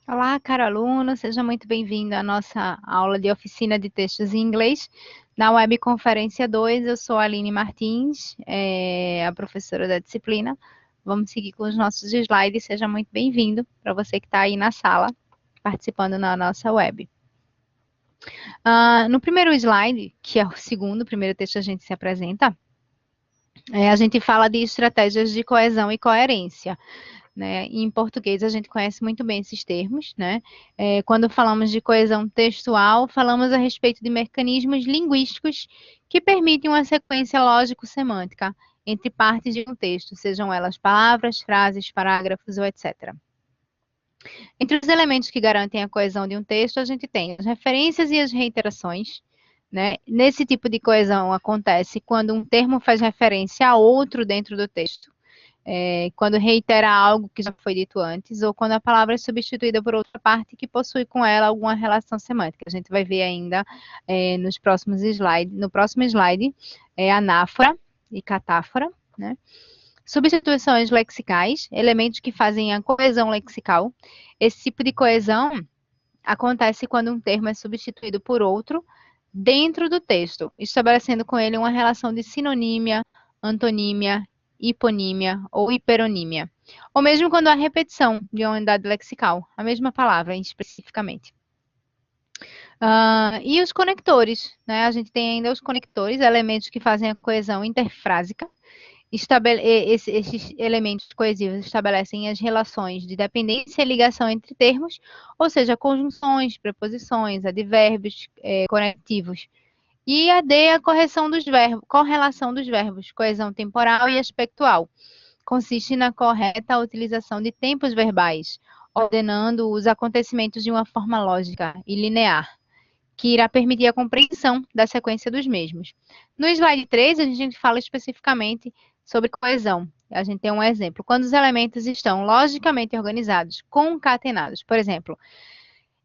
Olá, caro aluno, seja muito bem-vindo à nossa aula de oficina de textos em inglês. Na webconferência 2, eu sou a Aline Martins, a professora da disciplina. Vamos seguir com os nossos slides. Seja muito bem-vindo para você que está aí na sala, participando na nossa web. No primeiro slide, que é o segundo, o primeiro texto a gente se apresenta, a gente fala de estratégias de coesão e coerência. Né? Em português a gente conhece muito bem esses termos, né? Quando falamos de coesão textual, falamos a respeito de mecanismos linguísticos que permitem uma sequência lógico-semântica entre partes de um texto, sejam elas palavras, frases, parágrafos ou etc. Entre os elementos que garantem a coesão de um texto, a gente tem as referências e as reiterações. Né? Nesse tipo de coesão acontece quando um termo faz referência a outro dentro do texto. Quando reitera algo que já foi dito antes, ou quando a palavra é substituída por outra parte que possui com ela alguma relação semântica. A gente vai ver ainda nos próximos slides. No próximo slide, anáfora e catáfora, né? Substituições lexicais, elementos que fazem a coesão lexical. Esse tipo de coesão acontece quando um termo é substituído por outro dentro do texto, estabelecendo com ele uma relação de sinonímia, antonímia, hiponímia ou hiperonímia. Ou mesmo quando há repetição de uma unidade lexical, a mesma palavra especificamente. E os conectores, né? A gente tem ainda os conectores, elementos que fazem a coesão interfrásica. Esses elementos coesivos estabelecem as relações de dependência e ligação entre termos, ou seja, conjunções, preposições, advérbios, conectivos. E a D é a correção dos verbos, correlação dos verbos, coesão temporal e aspectual. Consiste na correta utilização de tempos verbais, ordenando os acontecimentos de uma forma lógica e linear, que irá permitir a compreensão da sequência dos mesmos. No slide 3, a gente fala especificamente sobre coesão. A gente tem um exemplo. Quando os elementos estão logicamente organizados, concatenados. Por exemplo,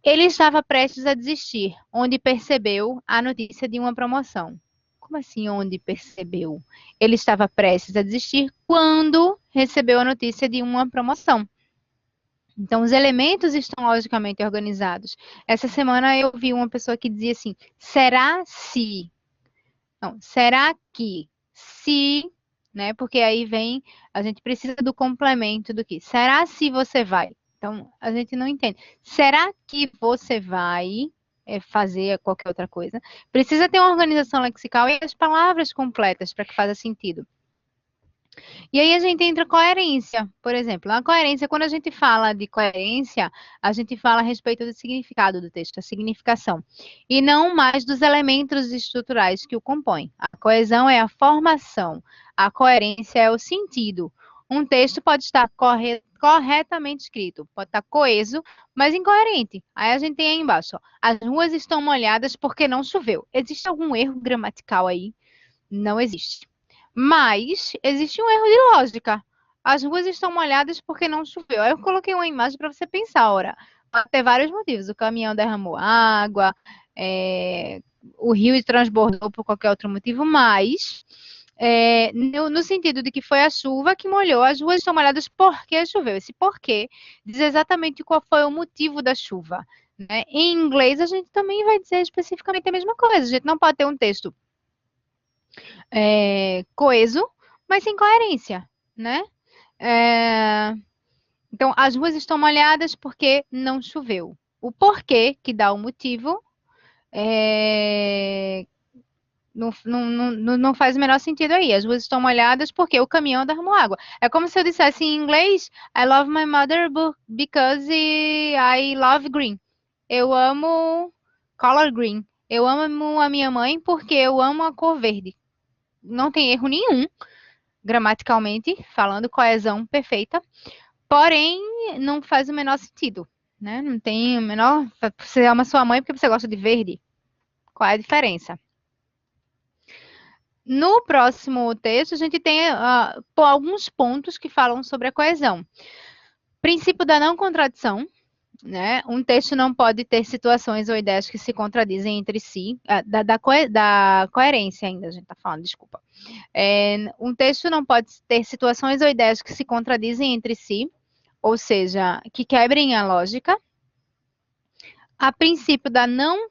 ele estava prestes a desistir, onde percebeu a notícia de uma promoção. Como assim, onde percebeu? Ele estava prestes a desistir quando recebeu a notícia de uma promoção. Então, os elementos estão logicamente organizados. Essa semana eu vi uma pessoa que dizia assim: será se? Não, será que? Se, né? Porque aí vem, a gente precisa do complemento do que? Será se você vai? Então, a gente não entende. Será que você vai fazer qualquer outra coisa? Precisa ter uma organização lexical e as palavras completas para que faça sentido. E aí a gente entra coerência, por exemplo. A coerência, quando a gente fala de coerência, a gente fala a respeito do significado do texto, a significação, e não mais dos elementos estruturais que o compõem. A coesão é a formação, a coerência é o sentido. Um texto pode estar corretamente escrito, pode estar coeso, mas incoerente. Aí a gente tem aí embaixo, ó, as ruas estão molhadas porque não choveu. Existe algum erro gramatical aí? Não existe. Mas existe um erro de lógica. As ruas estão molhadas porque não choveu. Aí eu coloquei uma imagem para você pensar, ora, pode ter vários motivos. O caminhão derramou água, o rio transbordou por qualquer outro motivo, mas no sentido de que foi a chuva que molhou, as ruas estão molhadas porque choveu. Esse porquê diz exatamente qual foi o motivo da chuva. Né? Em inglês, a gente também vai dizer especificamente a mesma coisa. A gente não pode ter um texto coeso, mas sem coerência, né? Então, as ruas estão molhadas porque não choveu. O porquê, que dá o motivo, não faz o menor sentido aí. As ruas estão molhadas porque o caminhão derramou água. É como se eu dissesse em inglês, I love my mother because I love green. Eu amo color green. Eu amo a minha mãe porque eu amo a cor verde. Não tem erro nenhum gramaticalmente falando, coesão perfeita, porém não faz o menor sentido, né? Não tem o menor. Você ama sua mãe porque você gosta de verde. Qual é a diferença? No próximo texto, a gente tem alguns pontos que falam sobre a coesão. Princípio da não contradição, né? Um texto não pode ter situações ou ideias que se contradizem entre si, da coerência ainda, a gente está falando, desculpa. Um texto não pode ter situações ou ideias que se contradizem entre si, ou seja, que quebrem a lógica. a princípio da não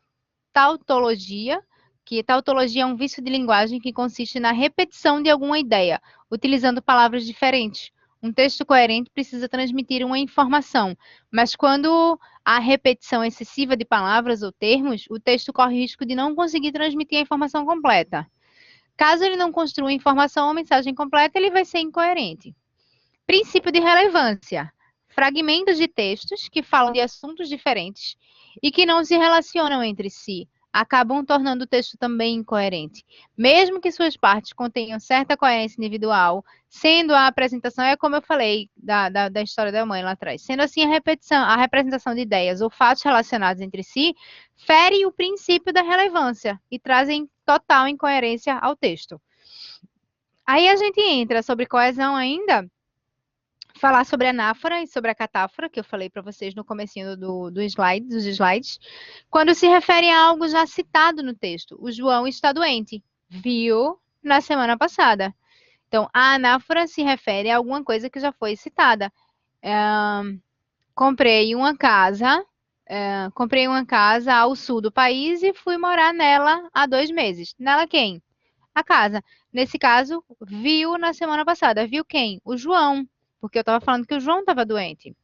tautologia, que tautologia é um vício de linguagem que consiste na repetição de alguma ideia, utilizando palavras diferentes. Um texto coerente precisa transmitir uma informação, mas quando há repetição excessiva de palavras ou termos, o texto corre o risco de não conseguir transmitir a informação completa. Caso ele não construa a informação ou mensagem completa, ele vai ser incoerente. Princípio de relevância. Fragmentos de textos que falam de assuntos diferentes e que não se relacionam entre si, acabam tornando o texto também incoerente. Mesmo que suas partes contenham certa coerência individual, sendo a apresentação, é como eu falei da história da mãe lá atrás, sendo assim a representação de ideias ou fatos relacionados entre si, fere o princípio da relevância e trazem total incoerência ao texto. Aí a gente entra sobre coesão ainda, falar sobre a anáfora e sobre a catáfora, que eu falei para vocês no comecinho dos slides, quando se refere a algo já citado no texto. O João está doente. Viu na semana passada. Então, a anáfora se refere a alguma coisa que já foi citada. Comprei uma casa ao sul do país e fui morar nela há 2 meses. Nela quem? A casa. Nesse caso, viu na semana passada. Viu quem? O João, porque eu estava falando que o João estava doente.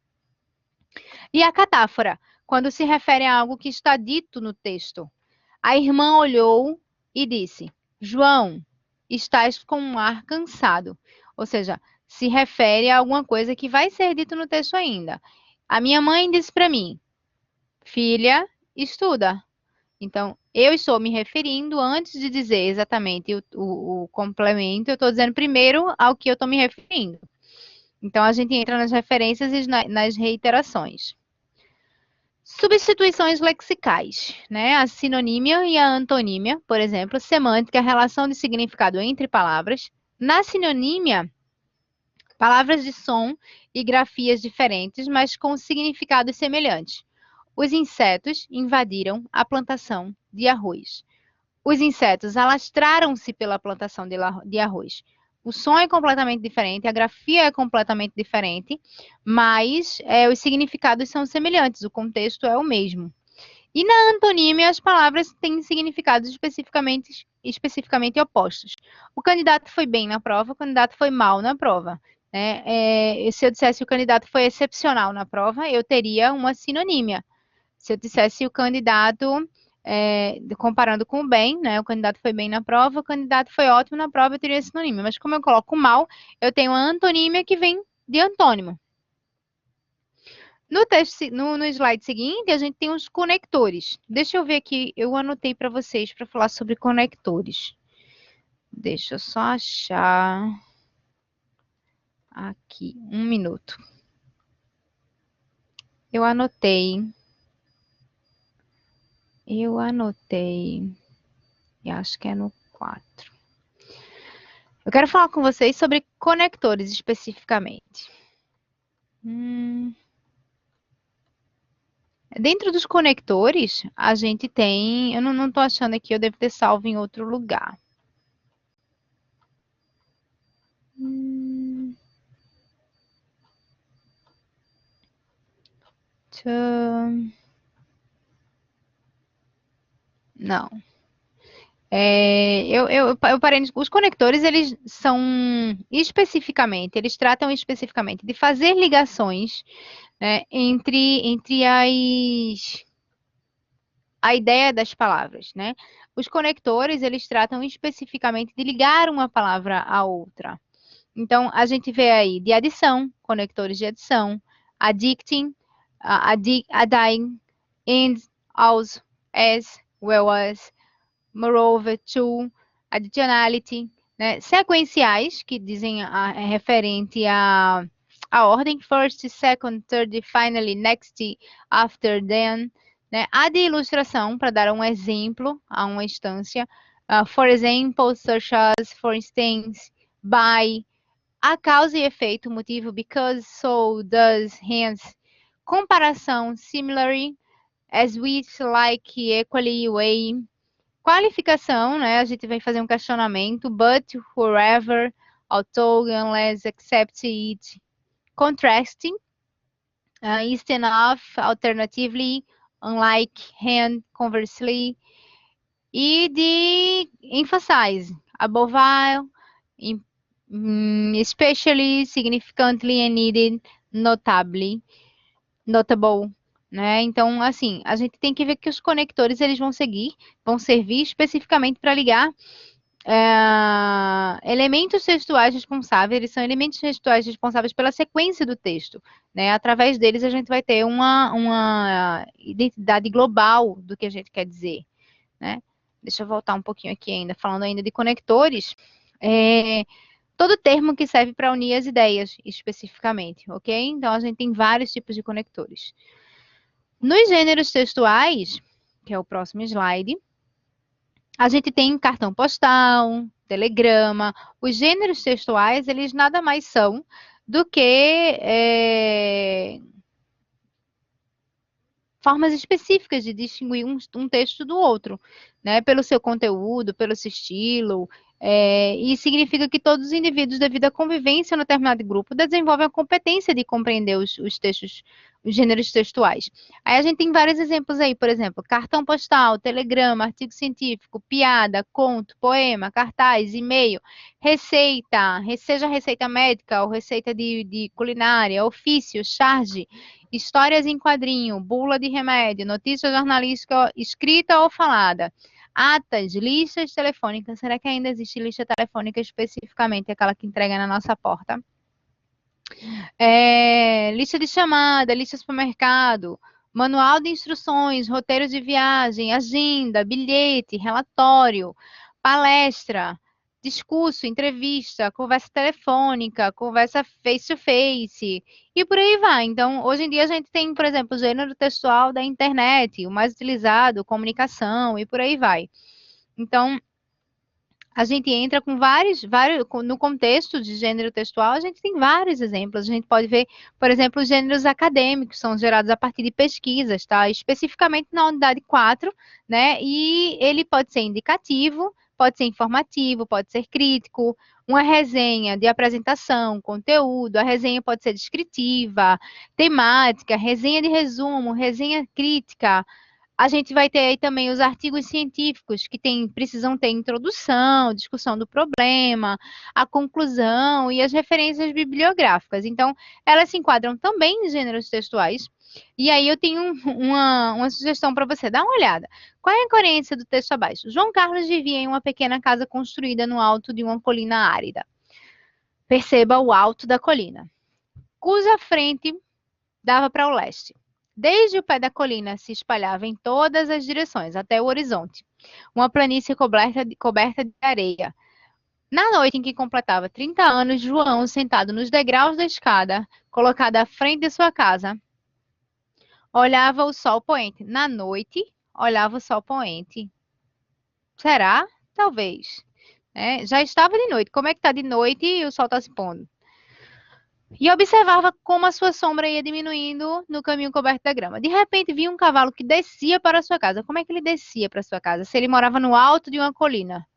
E a catáfora, quando se refere a algo que está dito no texto. A irmã olhou e disse: João, estás com um ar cansado. Ou seja, se refere a alguma coisa que vai ser dito no texto ainda. A minha mãe disse para mim: filha, estuda. Então, eu estou me referindo, antes de dizer exatamente o complemento, eu estou dizendo primeiro ao que eu estou me referindo. Então, a gente entra nas referências e nas reiterações. Substituições lexicais, né? A sinonímia e a antonímia, por exemplo, semântica, relação de significado entre palavras. Na sinonímia, palavras de som e grafias diferentes, mas com significados semelhantes. Os insetos invadiram a plantação de arroz. Os insetos alastraram-se pela plantação de arroz. O som é completamente diferente, a grafia é completamente diferente, mas os significados são semelhantes, o contexto é o mesmo. E na antonímia, as palavras têm significados especificamente opostos. O candidato foi bem na prova, o candidato foi mal na prova. Né? Se eu dissesse que o candidato foi excepcional na prova, eu teria uma sinonímia. Se eu dissesse o candidato, comparando com o bem, né? O candidato foi bem na prova, o candidato foi ótimo na prova, eu teria sinonímia. Mas como eu coloco mal, eu tenho a antonímia que vem de antônimo. No texto, no slide seguinte, a gente tem os conectores. Deixa eu ver aqui, eu anotei para vocês para falar sobre conectores. Deixa eu só achar aqui, 1 minuto. Eu anotei. E acho que é no 4. Eu quero falar com vocês sobre conectores especificamente. Dentro dos conectores, a gente tem... Eu não estou achando aqui, eu devo ter salvo em outro lugar. Não. Eu parei. Os conectores, eles são especificamente, eles tratam especificamente de fazer ligações, né, entre a ideia das palavras, né? Os conectores, eles tratam especificamente de ligar uma palavra à outra. Então, a gente vê aí de adição, conectores de adição, addicting, adding, and, also, as, well as, moreover, to, additionality, né? Sequenciais, que dizem referente à ordem, first, second, third, finally, next, after, then, né? A de ilustração, para dar um exemplo a uma instância, for example, such as, for instance, by, a causa e efeito, motivo, because, so, does, hence, comparação, similarly, as with, like, equally, way, qualificação, né? A gente vai fazer um questionamento, but, whoever, although, unless, except, it, contrasting, instead of, alternatively, unlike, hand, conversely, e de emphasize, above all, especially, significantly and needed, notably, notable, né? Então, assim, a gente tem que ver que os conectores eles vão servir especificamente para ligar elementos textuais responsáveis, eles são elementos textuais responsáveis pela sequência do texto, né? Através deles a gente vai ter uma identidade global do que a gente quer dizer, né? Deixa eu voltar um pouquinho aqui ainda, falando ainda de conectores. Todo termo que serve para unir as ideias, especificamente, ok? Então, a gente tem vários tipos de conectores. Nos gêneros textuais, que é o próximo slide, a gente tem cartão postal, telegrama. Os gêneros textuais, eles nada mais são do que formas específicas de distinguir um texto do outro, né? Pelo seu conteúdo, pelo seu estilo, e significa que todos os indivíduos, devido à convivência no determinado grupo, desenvolvem a competência de compreender os textos, os gêneros textuais. Aí a gente tem vários exemplos aí, por exemplo, cartão postal, telegrama, artigo científico, piada, conto, poema, cartaz, e-mail, receita, seja receita médica ou receita de culinária, ofício, charge, histórias em quadrinho, bula de remédio, notícia jornalística escrita ou falada, atas, listas telefônicas. Será que ainda existe lista telefônica especificamente, aquela que entrega na nossa porta? Lista de chamada, lista de supermercado, manual de instruções, roteiros de viagem, agenda, bilhete, relatório, palestra, discurso, entrevista, conversa telefônica, conversa face-to-face, e por aí vai. Então, hoje em dia a gente tem, por exemplo, o gênero textual da internet, o mais utilizado, comunicação, e por aí vai. Então, a gente entra com no contexto de gênero textual, a gente tem vários exemplos. A gente pode ver, por exemplo, os gêneros acadêmicos são gerados a partir de pesquisas, tá? Especificamente na unidade 4, né? E ele pode ser indicativo, pode ser informativo, pode ser crítico, uma resenha de apresentação, conteúdo, a resenha pode ser descritiva, temática, resenha de resumo, resenha crítica. A gente vai ter aí também os artigos científicos que precisam ter introdução, discussão do problema, a conclusão e as referências bibliográficas. Então, elas se enquadram também em gêneros textuais. E aí eu tenho uma sugestão para você. Dá uma olhada. Qual é a coerência do texto abaixo? João Carlos vivia em uma pequena casa construída no alto de uma colina árida. Perceba o alto da colina, cuja frente dava para o leste. Desde o pé da colina se espalhava em todas as direções, até o horizonte, uma planície coberta de areia. Na noite em que completava 30 anos, João, sentado nos degraus da escada, colocada à frente de sua casa, olhava o sol poente. Na noite, olhava o sol poente. Será? Talvez. Já estava de noite. Como é que está de noite e o sol está se pondo? E observava como a sua sombra ia diminuindo no caminho coberto da grama. De repente, via um cavalo que descia para a sua casa. Como é que ele descia para a sua casa? Se ele morava no alto de uma colina.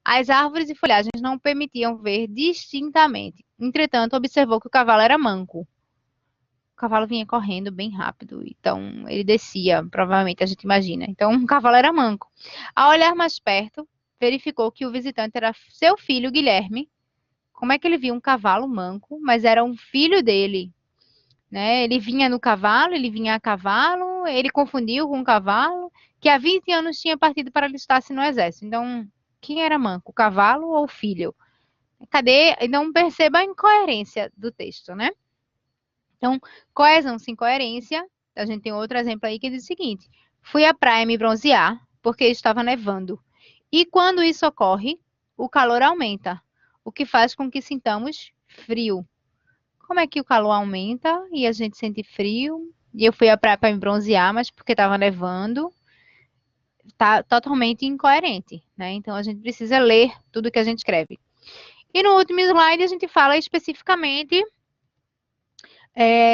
As árvores e folhagens não permitiam ver distintamente. Entretanto, observou que o cavalo era manco. O cavalo vinha correndo bem rápido, então ele descia, provavelmente a gente imagina. Então, o cavalo era manco. Ao olhar mais perto, verificou que o visitante era seu filho Guilherme. Como é que ele viu um cavalo manco, mas era um filho dele, né? Ele vinha no cavalo, ele vinha a cavalo, ele confundiu com um cavalo, que há 20 anos tinha partido para alistar-se no exército. Então, quem era manco, o cavalo ou o filho? Cadê? Não perceba a incoerência do texto, né? Então, coesão sem coerência. A gente tem outro exemplo aí que diz o seguinte: fui à praia me bronzear porque estava nevando. E quando isso ocorre, o calor aumenta, o que faz com que sintamos frio. Como é que o calor aumenta e a gente sente frio? E eu fui à praia para me bronzear, mas porque estava nevando, tá totalmente incoerente, né? Então a gente precisa ler tudo que a gente escreve. E no último slide a gente fala especificamente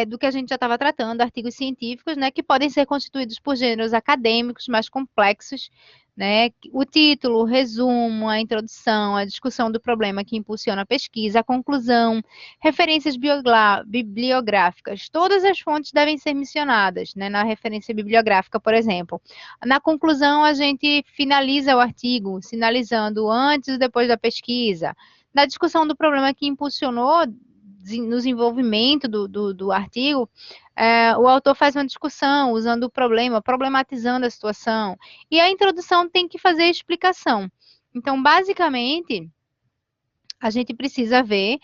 do que a gente já estava tratando, artigos científicos, né, que podem ser constituídos por gêneros acadêmicos mais complexos, né? O título, o resumo, a introdução, a discussão do problema que impulsiona a pesquisa, a conclusão, referências bibliográficas. Todas as fontes devem ser mencionadas, né? Na referência bibliográfica, por exemplo. Na conclusão, a gente finaliza o artigo, sinalizando antes e depois da pesquisa. Na discussão do problema que impulsionou no desenvolvimento do artigo, o autor faz uma discussão usando o problema, problematizando a situação. E a introdução tem que fazer explicação. Então, basicamente, a gente precisa ver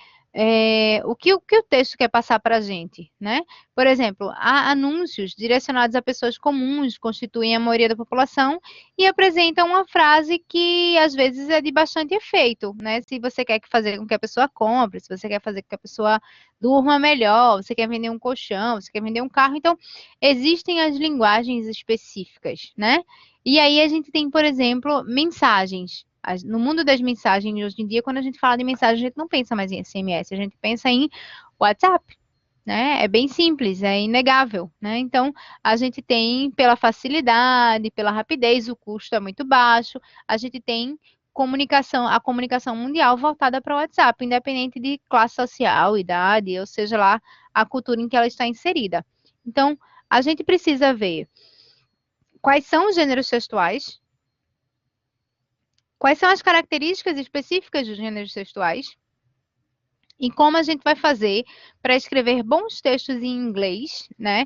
o que o texto quer passar para a gente, né? Por exemplo, há anúncios direcionados a pessoas comuns, constituem a maioria da população, e apresentam uma frase que, às vezes, é de bastante efeito, né? Se você quer fazer com que a pessoa compre, se você quer fazer com que a pessoa durma melhor, você quer vender um colchão, você quer vender um carro, então, existem as linguagens específicas, né? E aí a gente tem, por exemplo, mensagens. No mundo das mensagens, hoje em dia, quando a gente fala de mensagem, a gente não pensa mais em SMS, a gente pensa em WhatsApp, né? É bem simples, é inegável, né? Então, a gente tem, pela facilidade, pela rapidez, o custo é muito baixo, a gente tem a comunicação mundial voltada para o WhatsApp, independente de classe social, idade, ou seja lá, a cultura em que ela está inserida. Então, a gente precisa ver quais são os gêneros textuais, quais são as características específicas dos gêneros textuais e como a gente vai fazer para escrever bons textos em inglês, né?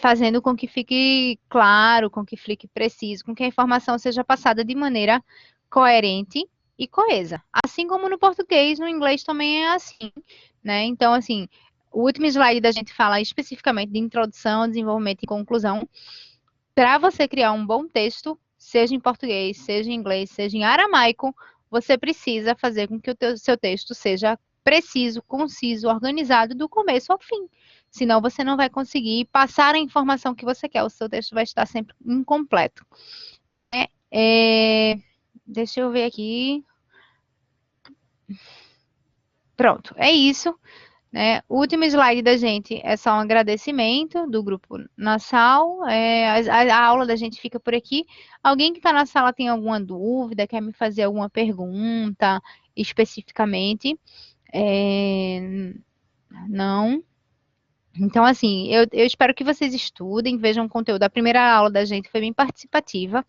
Fazendo com que fique claro, com que fique preciso, com que a informação seja passada de maneira coerente e coesa. Assim como no português, no inglês também é assim, né? Então, assim, o último slide da gente fala especificamente de introdução, desenvolvimento e conclusão. Para você criar um bom texto, seja em português, seja em inglês, seja em aramaico, você precisa fazer com que o seu texto seja preciso, conciso, organizado do começo ao fim. Senão você não vai conseguir passar a informação que você quer. O seu texto vai estar sempre incompleto. Deixa eu ver aqui. Pronto, é isso. Né? O último slide da gente é só um agradecimento do grupo na sala. A aula da gente fica por aqui. Alguém que está na sala tem alguma dúvida, quer me fazer alguma pergunta especificamente? Não? Então, assim, eu espero que vocês estudem, vejam o conteúdo. A primeira aula da gente foi bem participativa,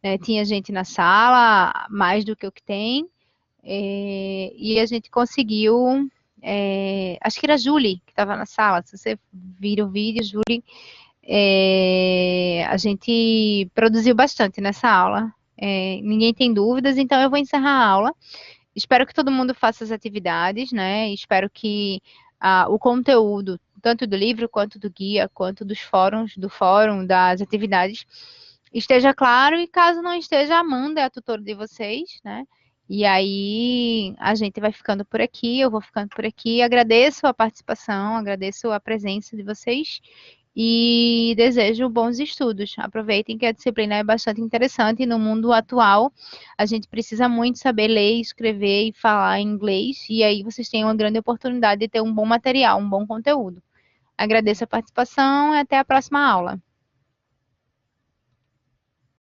né? Tinha gente na sala, mais do que o que tem, e a gente conseguiu. Acho que era a Julie que estava na sala. Se você vir o vídeo, Julie, a gente produziu bastante nessa aula. Ninguém tem dúvidas, então eu vou encerrar a aula. Espero que todo mundo faça as atividades, né? Espero que o conteúdo, tanto do livro, quanto do guia, quanto dos fóruns, do fórum, das atividades, esteja claro. E caso não esteja, a Amanda é a tutora de vocês, né? E aí a gente vai ficando por aqui, eu vou ficando por aqui. Agradeço a participação, agradeço a presença de vocês e desejo bons estudos. Aproveitem que a disciplina é bastante interessante e no mundo atual a gente precisa muito saber ler, escrever e falar inglês, e aí vocês têm uma grande oportunidade de ter um bom material, um bom conteúdo. Agradeço a participação e até a próxima aula.